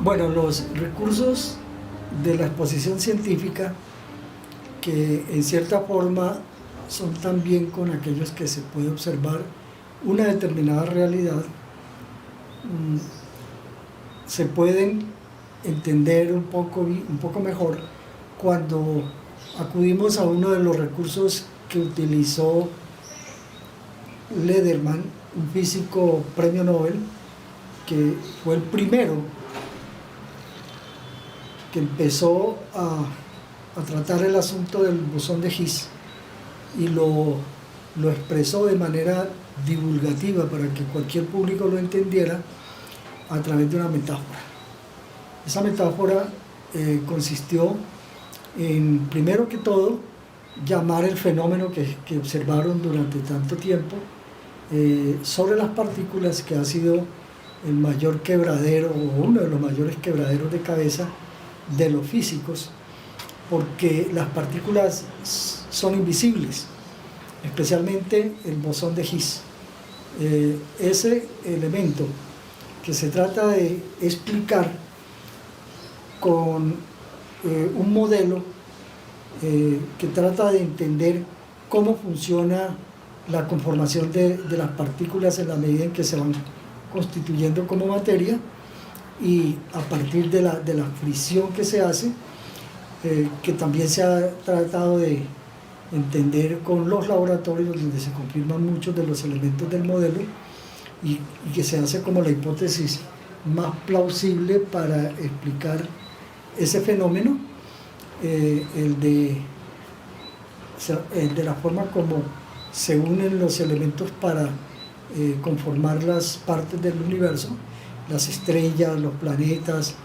Bueno, los recursos de la exposición científica, que en cierta forma son también con aquellos que se puede observar una determinada realidad, se pueden entender un poco mejor cuando acudimos a uno de los recursos que utilizó Lederman, un físico premio Nobel, que fue el primero que empezó a tratar el asunto del bosón de Higgs y lo expresó de manera divulgativa para que cualquier público lo entendiera a través de una metáfora. Esa metáfora consistió en, primero que todo, llamar el fenómeno que observaron durante tanto tiempo sobre las partículas, que ha sido el mayor quebradero o uno de los mayores quebraderos de cabeza de los físicos, porque las partículas son invisibles, especialmente el bosón de Higgs. Ese elemento que se trata de explicar con un modelo que trata de entender cómo funciona la conformación de las partículas en la medida en que se van constituyendo como materia, y a partir de la fricción que se hace, que también se ha tratado de entender con los laboratorios, donde se confirman muchos de los elementos del modelo y que se hace como la hipótesis más plausible para explicar ese fenómeno, el de la forma como se unen los elementos para conformar las partes del universo, las estrellas, los planetas,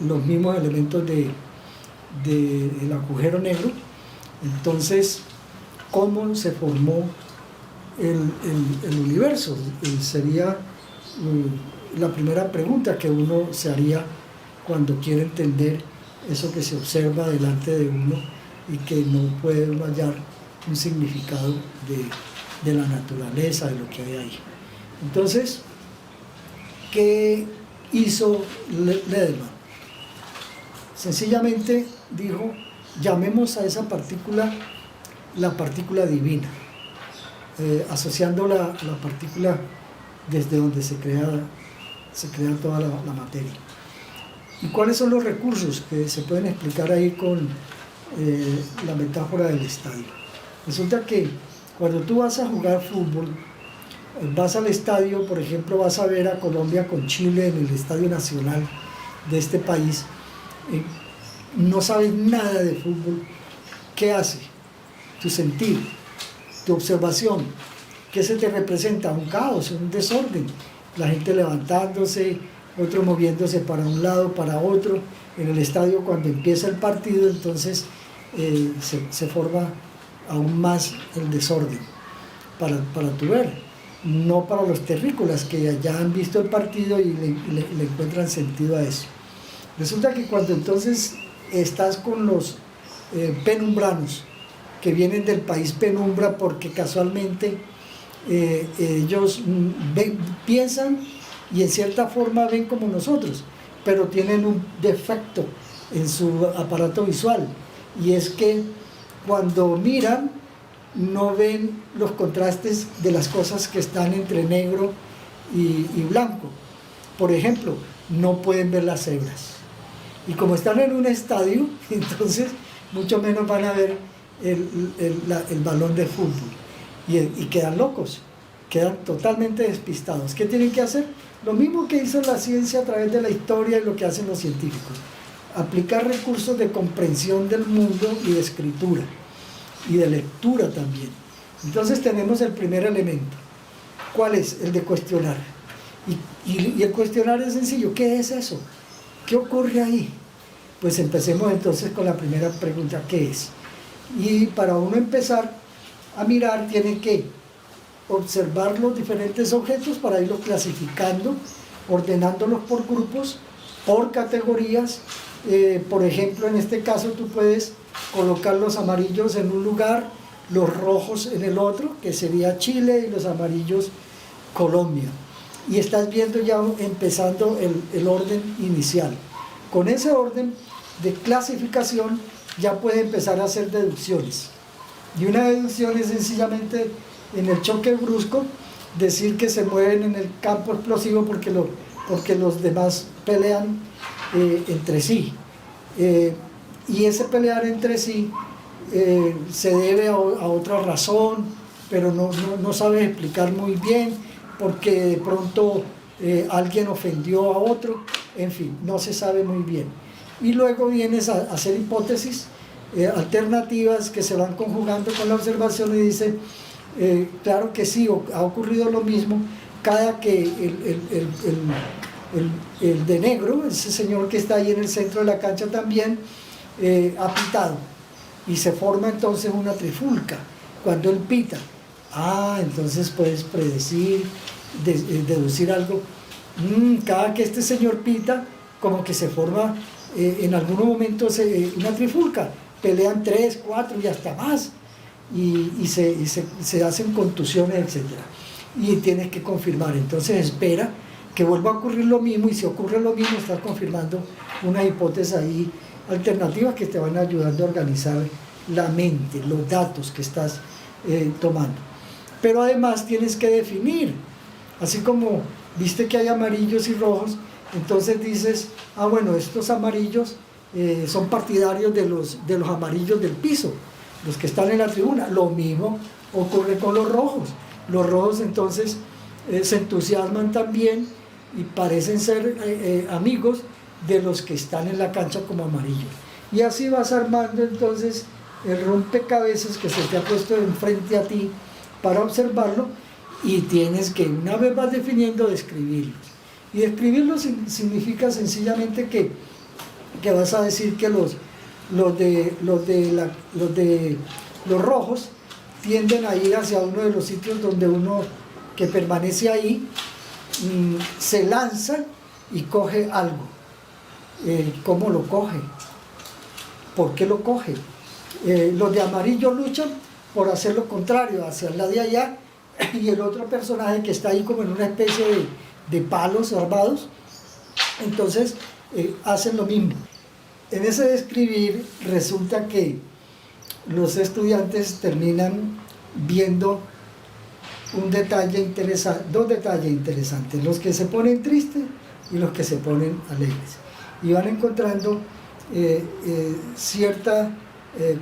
los mismos elementos del agujero negro. Entonces, ¿cómo se formó el universo? Sería la primera pregunta que uno se haría cuando quiere entender eso que se observa delante de uno y que no puede uno hallar un significado de la naturaleza, de lo que hay ahí. Entonces, ¿qué hizo Lederman? Sencillamente dijo: llamemos a esa partícula la partícula divina, asociando la partícula desde donde se crea toda la materia. ¿Y cuáles son los recursos que se pueden explicar ahí con la metáfora del estadio? Resulta que cuando tú vas a jugar fútbol, vas al estadio, por ejemplo, vas a ver a Colombia con Chile en el Estadio Nacional de este país, no sabes nada de fútbol. ¿Qué hace? Tu sentir, tu observación, ¿qué se te representa? Un caos, un desorden, la gente levantándose, otro moviéndose para un lado, para otro. En el estadio, cuando empieza el partido, entonces se forma aún más el desorden para tu ver, no para los terrícolas que ya han visto el partido y le encuentran sentido a eso. Resulta que cuando entonces estás con los penumbranos, que vienen del país penumbra porque casualmente ellos piensan y en cierta forma ven como nosotros, pero tienen un defecto en su aparato visual, y es que cuando miran no ven los contrastes de las cosas que están entre negro y blanco. Por ejemplo, no pueden ver las cebras, y como están en un estadio, entonces mucho menos van a ver el balón de fútbol, y quedan locos, quedan totalmente despistados. ¿Qué tienen que hacer? Lo mismo que hizo la ciencia a través de la historia y lo que hacen los científicos: aplicar recursos de comprensión del mundo y de escritura y de lectura también. Entonces tenemos el primer elemento. ¿Cuál es? El de cuestionar. Y el cuestionar es sencillo. ¿Qué es eso? ¿Qué ocurre ahí? Pues empecemos entonces con la primera pregunta: ¿qué es? Y para uno empezar a mirar, tiene que observar los diferentes objetos para irlos clasificando, ordenándolos por grupos, por categorías. Por ejemplo, en este caso tú puedes colocar los amarillos en un lugar, los rojos en el otro, que sería Chile, y los amarillos Colombia. y estás viendo ya empezando el orden inicial. Con ese orden de clasificación ya puedes empezar a hacer deducciones. Y una deducción es sencillamente en el choque brusco decir que se mueven en el campo explosivo porque los demás pelean entre sí. Y ese pelear entre sí se debe a otra razón, pero no sabes explicar muy bien, porque de pronto alguien ofendió a otro, en fin, no se sabe muy bien. Y luego vienes a hacer hipótesis alternativas que se van conjugando con la observación y dice, claro que sí, ha ocurrido lo mismo, cada que el de negro, ese señor que está ahí en el centro de la cancha también, ha pitado, y se forma entonces una trifulca cuando él pita. Entonces puedes predecir, deducir algo. Cada que este señor pita, como que se forma en algunos momentos una trifulca, pelean 3, 4 y hasta más, y se hacen contusiones, etc. Y tienes que confirmar, entonces espera que vuelva a ocurrir lo mismo, y si ocurre lo mismo estás confirmando unas hipótesis ahí alternativas que te van ayudando a organizar la mente, los datos que estás tomando. Pero además tienes que definir, así como viste que hay amarillos y rojos, entonces dices, bueno, estos amarillos son partidarios de los amarillos del piso, los que están en la tribuna. Lo mismo ocurre con los rojos. Los rojos entonces se entusiasman también y parecen ser amigos de los que están en la cancha como amarillos. Y así vas armando entonces el rompecabezas que se te ha puesto enfrente a ti para observarlo, y tienes que, una vez vas definiendo, describirlos. Y describirlos significa sencillamente que vas a decir que los rojos tienden a ir hacia uno de los sitios donde uno que permanece ahí se lanza y coge algo. ¿Cómo lo coge? ¿Por qué lo coge? Los de amarillo luchan por hacer lo contrario, hacia la de allá, y el otro personaje que está ahí como en una especie de palos armados, entonces hacen lo mismo. En ese describir resulta que los estudiantes terminan viendo un detalle interesante, dos detalles interesantes, los que se ponen tristes y los que se ponen alegres, y van encontrando cierta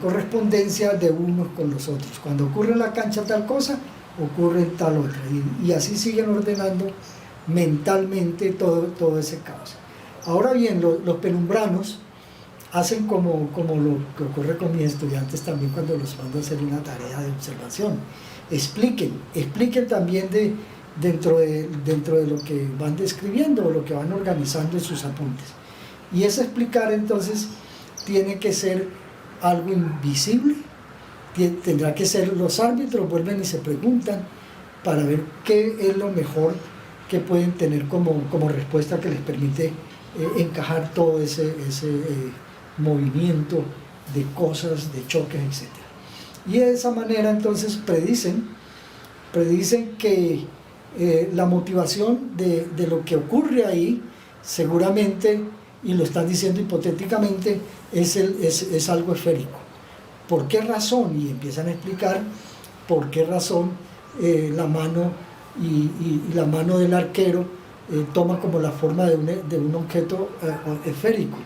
correspondencia de unos con los otros. Cuando ocurre en la cancha tal cosa, ocurre en tal otra, y así siguen ordenando mentalmente todo ese caos. Ahora bien, los penumbranos hacen como lo que ocurre con mis estudiantes también cuando los mando a hacer una tarea de observación. Expliquen también dentro de lo que van describiendo o lo que van organizando en sus apuntes. Y ese explicar entonces tiene que ser algo invisible, tendrá que ser, los árbitros vuelven y se preguntan para ver qué es lo mejor que pueden tener como respuesta que les permite encajar todo ese movimiento de cosas, de choques, etc. Y de esa manera entonces predicen que la motivación de lo que ocurre ahí seguramente, y lo están diciendo hipotéticamente, es algo esférico. ¿Por qué razón? Y empiezan a explicar por qué razón la mano y la mano del arquero toma como la forma de un objeto esférico.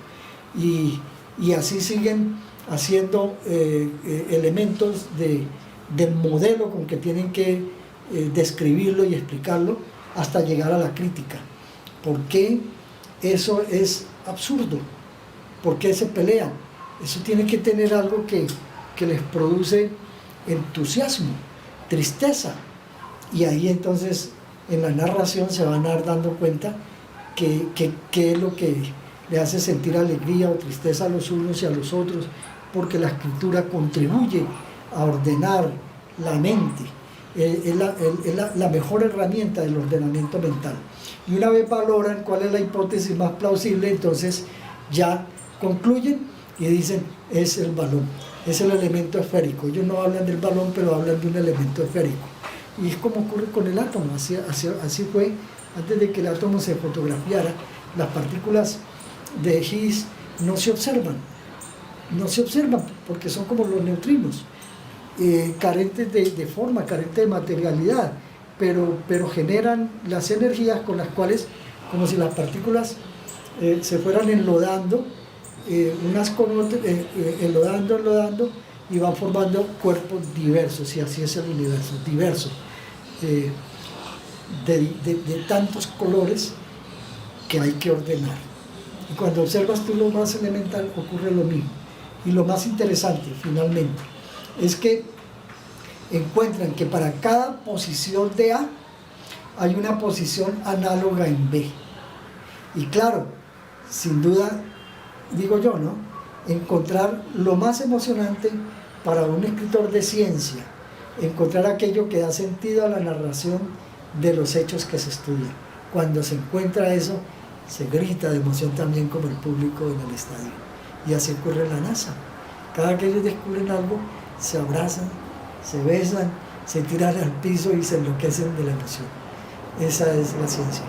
Y así siguen haciendo elementos del modelo con que tienen que describirlo y explicarlo hasta llegar a la crítica. ¿Por qué eso es absurdo? ¿Por qué se pelean? Eso tiene que tener algo que les produce entusiasmo, tristeza, y ahí entonces en la narración se van a dar dando cuenta qué es lo que le hace sentir alegría o tristeza a los unos y a los otros, porque la escritura contribuye a ordenar la mente, es la mejor herramienta del ordenamiento mental. Y una vez valoran cuál es la hipótesis más plausible, entonces ya concluyen y dicen, es el balón, es el elemento esférico. Ellos no hablan del balón, pero hablan de un elemento esférico. Y es como ocurre con el átomo, así fue antes de que el átomo se fotografiara, las partículas de Higgs no se observan porque son como los neutrinos, carentes de forma, carentes de materialidad, pero generan las energías con las cuales, como si las partículas se fueran enlodando, unas con otras, enlodando, y van formando cuerpos diversos, y así es el universo, diverso, de tantos colores que hay que ordenar. Y cuando observas tú lo más elemental, ocurre lo mismo. Y lo más interesante, finalmente, es que encuentran que para cada posición de A hay una posición análoga en B. Y claro, sin duda, digo yo, ¿no?, encontrar lo más emocionante para un escritor de ciencia, encontrar aquello que da sentido a la narración de los hechos que se estudian. Cuando se encuentra eso, se grita de emoción también como el público en el estadio. Y así ocurre en la NASA. Cada que ellos descubren algo, se abrazan, se besan, se tiran al piso y se enloquecen de la emoción. Esa es la ciencia.